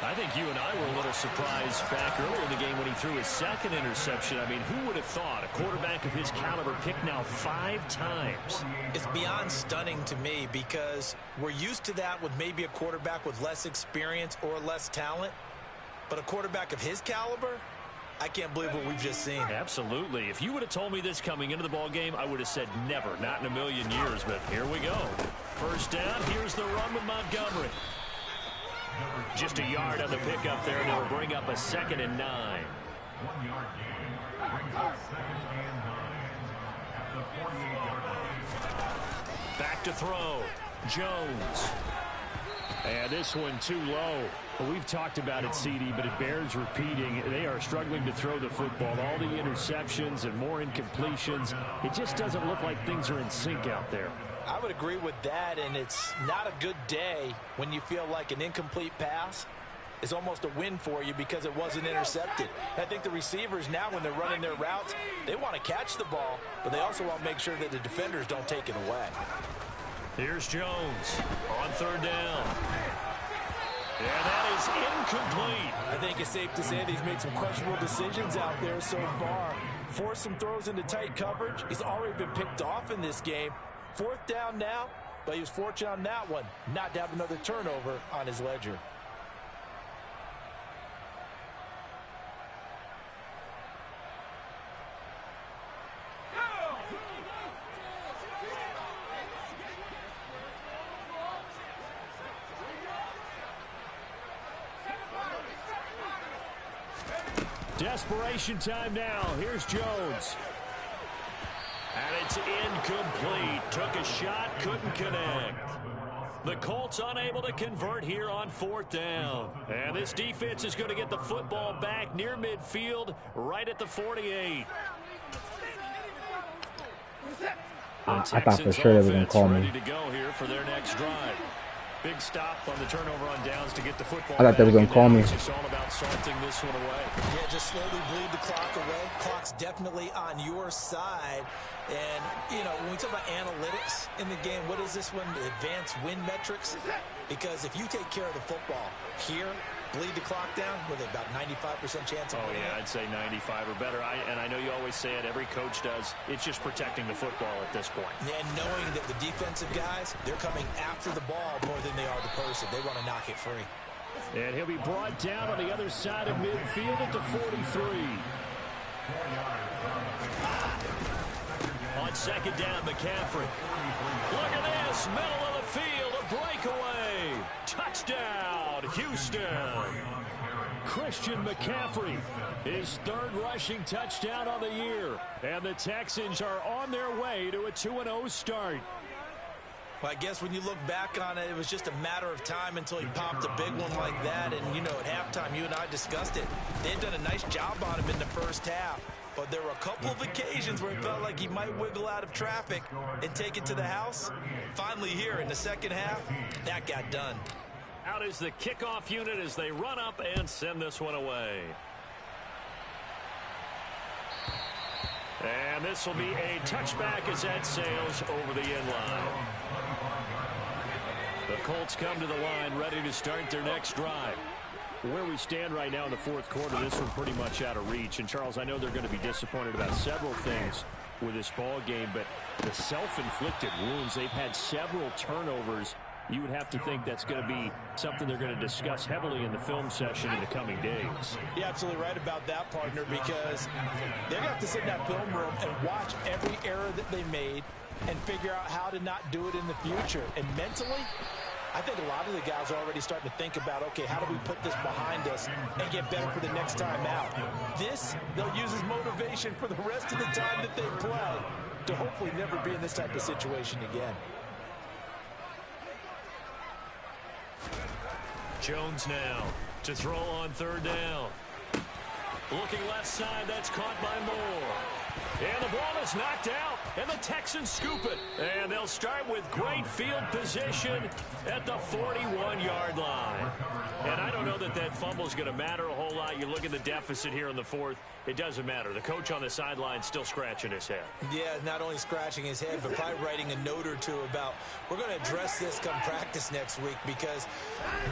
I think you and I were a little surprised back earlier in the game when he threw his 2nd interception. I mean, who would have thought a quarterback of his caliber picked now 5 times? It's beyond stunning to me because we're used to that with maybe a quarterback with less experience or less talent. But a quarterback of his caliber, I can't believe what we've just seen. Absolutely. If you would have told me this coming into the ball game, I would have said never, not in a million years. But here we go. First down, here's the run with Montgomery. Just a yard on the pickup there, and it'll bring up a 2nd and 9. Back to throw. Jones. And this one too low. Well, we've talked about it, CD, but it bears repeating. They are struggling to throw the football. All the interceptions and more incompletions. It just doesn't look like things are in sync out there. I would agree with that, and it's not a good day when you feel like an incomplete pass is almost a win for you because it wasn't intercepted. I think the receivers now, when they're running their routes, they want to catch the ball, but they also want to make sure that the defenders don't take it away. Here's Jones on third down. And that is incomplete. I think it's safe to say that he's made some questionable decisions out there so far. Forced some throws into tight coverage. He's already been picked off in this game. Fourth down now, but he was fortunate on that one not to have another turnover on his ledger. Desperation time now. Here's Jones. And it's incomplete. Took a shot, couldn't connect. The Colts unable to convert here on fourth down. And this defense is going to get the football back near midfield, right at the 48. I thought for sure they were going to call me. Ready to go here for their next drive. Big stop on the turnover on downs to get the football. I thought they were going to call me. It's just all about salting this one away. Yeah, just slowly bleed the clock away. Clock's definitely on your side. And, you know, when we talk about analytics in the game, what is this one? Advanced win metrics? Because if you take care of the football here, bleed the clock down with about 95% chance of winning. Oh, yeah, I'd say 95 or better. And I know you always say it, every coach does. It's just protecting the football at this point. And knowing that the defensive guys, they're coming after the ball more than they are the person. They want to knock it free. And he'll be brought down on the other side of midfield at the 43. On second down, McCaffrey. Look at this, middle of the field, a breakaway. Touchdown, Houston. Christian McCaffrey, his third rushing touchdown on the year. And the Texans are on their way to a 2-0 start. Well, I guess when you look back on it, it was just a matter of time until he popped a big one like that. And, you know, at halftime, you and I discussed it. They've done a nice job on him in the first half. But there were a couple of occasions where it felt like he might wiggle out of traffic and take it to the house. Finally here in the second half, that got done. Out is the kickoff unit as they run up and send this one away. And this will be a touchback as that sails over the end line. The Colts come to the line ready to start their next drive. Where we stand right now in the fourth quarter, this one pretty much out of reach. And, Charles, I know they're going to be disappointed about several things with this ball game, but the self-inflicted wounds, they've had several turnovers. You would have to think that's going to be something they're going to discuss heavily in the film session in the coming days. You're absolutely right about that, partner, because they're going to have to sit in that film room and watch every error that they made and figure out how to not do it in the future. And mentally, I think a lot of the guys are already starting to think about, okay, how do we put this behind us and get better for the next time out? This, they'll use as motivation for the rest of the time that they play to hopefully never be in this type of situation again. Jones now to throw on third down. Looking left side, that's caught by Moore. And the ball is knocked out, and the Texans scoop it. And they'll start with great field position at the 41-yard line. And I don't know that that fumble is going to matter a whole lot. You look at the deficit here in the fourth, it doesn't matter. The coach on the sideline still scratching his head. Yeah, not only scratching his head, but probably writing a note or two about, we're going to address this come practice next week because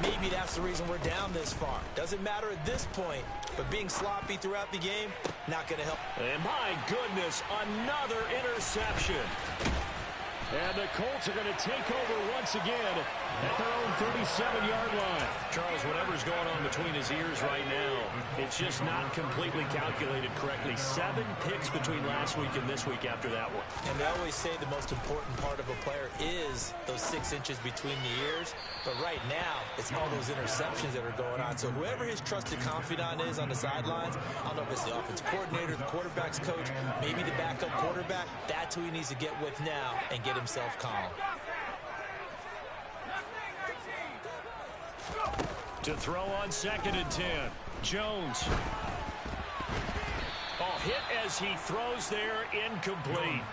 maybe that's the reason we're down this far. Doesn't matter at this point, but being sloppy throughout the game, not going to help. And my goodness, another interception. And the Colts are going to take over once again at their own 37-yard line. Charles, whatever's going on between his ears right now, it's just not completely calculated correctly. 7 picks between last week and this week after that one. And they always say the most important part of a player is those 6 inches between the ears. But right now, it's all those interceptions that are going on. So whoever his trusted confidant is on the sidelines, I don't know if it's the offensive coordinator, the quarterback's coach, maybe the backup quarterback, that's who he needs to get with now and get himself calm. To throw on 2nd and 10. Jones. Oh, hit as he throws there, incomplete.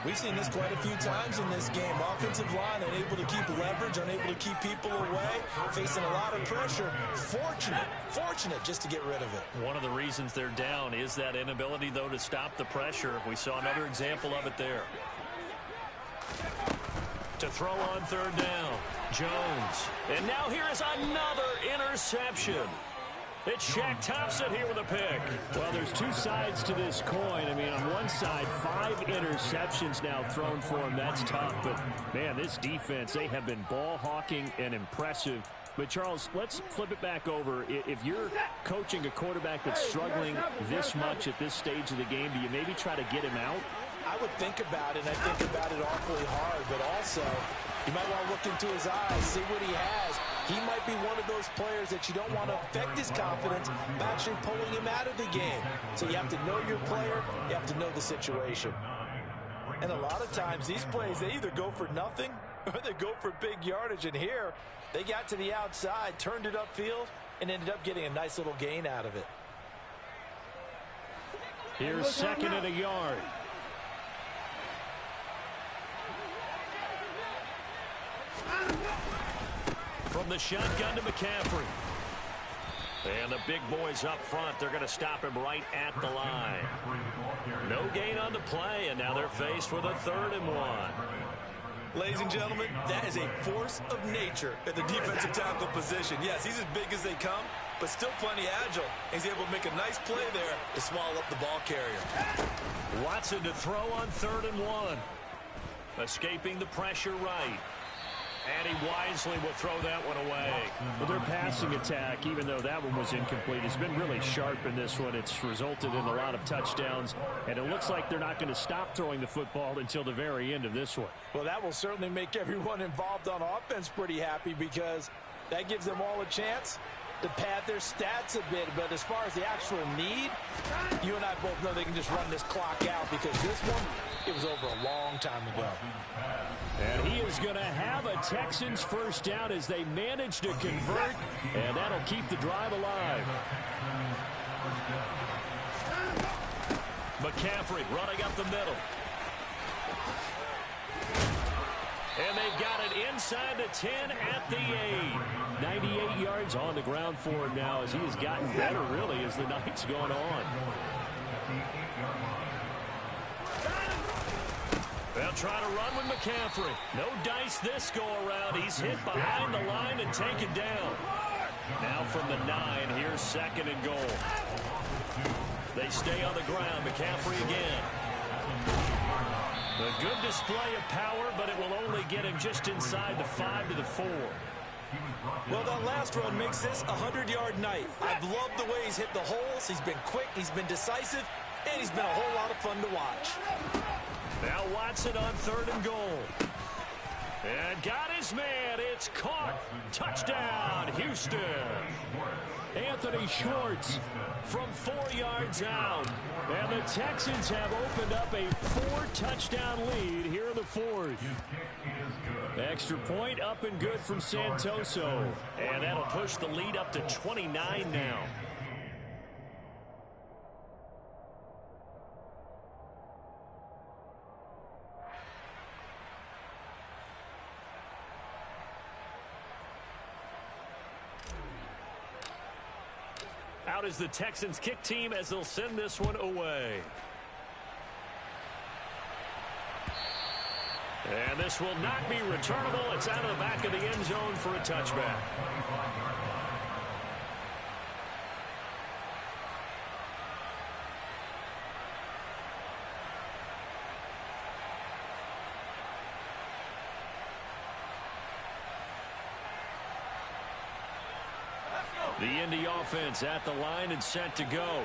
We've seen this quite a few times in this game. Offensive line unable to keep leverage, unable to keep people away, facing a lot of pressure. Fortunate just to get rid of it. One of the reasons they're down is that inability, though, to stop the pressure. We saw another example of it there. To throw on 3rd down, Jones. And now here is another interception. It's Shaq Thompson here with a pick. Well, there's two sides to this coin. I mean, on one side, 5 interceptions now thrown for him. That's tough. But, man, this defense, they have been ball hawking and impressive. But, Charles, let's flip it back over. If you're coaching a quarterback that's struggling this much at this stage of the game, do you maybe try to get him out? I would think about it, and I think about it awfully hard. But also, you might want to look into his eyes, see what he has. He might be one of those players that you don't want to affect his confidence by actually pulling him out of the game. So you have to know your player. You have to know the situation. And a lot of times, these plays, they either go for nothing or they go for big yardage. And here, they got to the outside, turned it upfield, and ended up getting a nice little gain out of it. Here's 2nd and a yard. From the shotgun to McCaffrey. And the big boys up front, they're going to stop him right at the line. No gain on the play, and now they're faced with a 3rd and 1. Ladies and gentlemen, that is a force of nature at the defensive tackle position. Yes, he's as big as they come, but still plenty agile. He's able to make a nice play there to swallow up the ball carrier. Watson to throw on 3rd and 1. Escaping the pressure right. And he wisely will throw that one away. Well, their passing attack, even though that one was incomplete, has been really sharp in this one. It's resulted in a lot of touchdowns, and it looks like they're not going to stop throwing the football until the very end of this one. Well, that will certainly make everyone involved on offense pretty happy, because that gives them all a chance to pad their stats a bit. But as far as the actual need, you and I both know they can just run this clock out, because this one, it was over a long time ago. And he is going to have a Texans first down as they manage to convert, and that'll keep the drive alive. McCaffrey running up the middle. And they've got it inside the 10 at the 8. 98 yards on the ground for him now, as he has gotten better, really, as the night's gone on. They'll try to run with McCaffrey. No dice this go-around. He's hit behind the line and taken down. Now from the 9, here's 2nd and goal. They stay on the ground. McCaffrey again. A good display of power, but it will only get him just inside the 5 to the 4. Well, that last run makes this a 100-yard night. I've loved the way he's hit the holes. He's been quick, he's been decisive, and he's been a whole lot of fun to watch. Now Watson on 3rd and goal. And got his man. It's caught. Touchdown, Houston. Anthony Schwartz from 4 yards out. And the Texans have opened up a 4-touchdown lead here in the 4th. Extra point up and good from Santoso. And that'll push the lead up to 29 now. Out is the Texans kick team as they'll send this one away. And this will not be returnable. It's out of the back of the end zone for a touchback. The Indy offense at the line and set to go.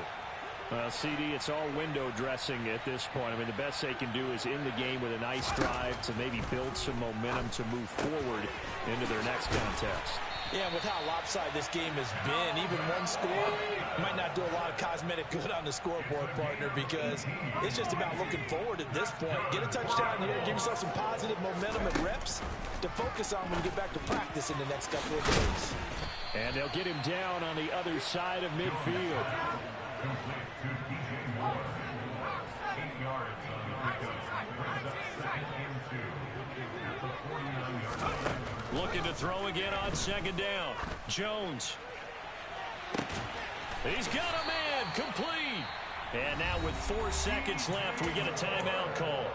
Well, CD, it's all window dressing at this point. I mean, the best they can do is end the game with a nice drive to maybe build some momentum to move forward into their next contest. Yeah, with how lopsided this game has been, even one score might not do a lot of cosmetic good on the scoreboard, partner, because it's just about looking forward at this point. Get a touchdown here, give yourself some positive momentum and reps to focus on when you get back to practice in the next couple of days. And they'll get him down on the other side of midfield. Looking to throw again on second down. Jones. He's got a man complete. And now with 4 seconds left, we get a timeout call.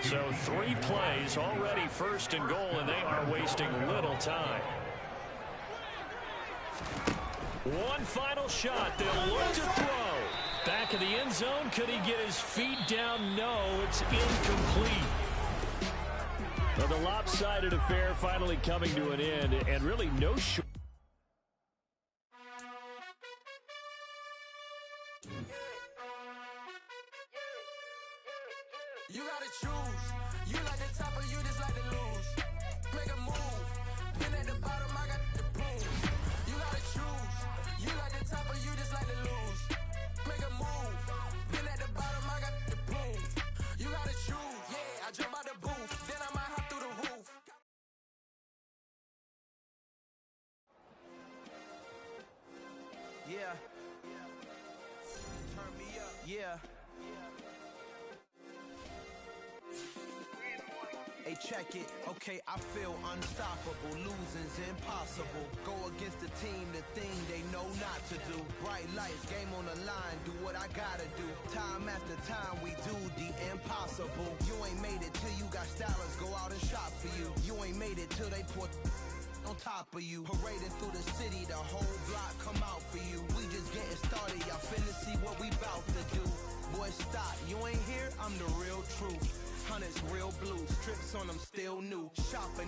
So 3 plays already 1st and goal, and they are wasting little time. One final shot. They'll look to throw. Back in the end zone. Could he get his feet down? No, it's incomplete. Well, the lopsided affair finally coming to an end, and really no short. You gotta choose. You like the top or you just like to lose. Make a move. Been at the bottom, I got the prove. You gotta choose. You like the top or you just like to lose. Make a move. Been at the bottom, I got the prove. You gotta choose. Yeah, I jump out the booth. Then I might hop through the roof. Yeah. Turn me up. Yeah. Hey, check it. Okay, I feel unstoppable. Losing's impossible. Go against the team, the thing they know not to do. Bright lights, game on the line. Do what I gotta do. Time after time, we do the impossible. You ain't made it till you got stylers go out and shop for you. You ain't made it till they put on top of you. Parading through the city, the whole block come out for you. We just getting started. Y'all finna see what we bout to do. Boy, stop. You ain't here? I'm the real truth. Hunters, real blue, strips on them still new. Shopping.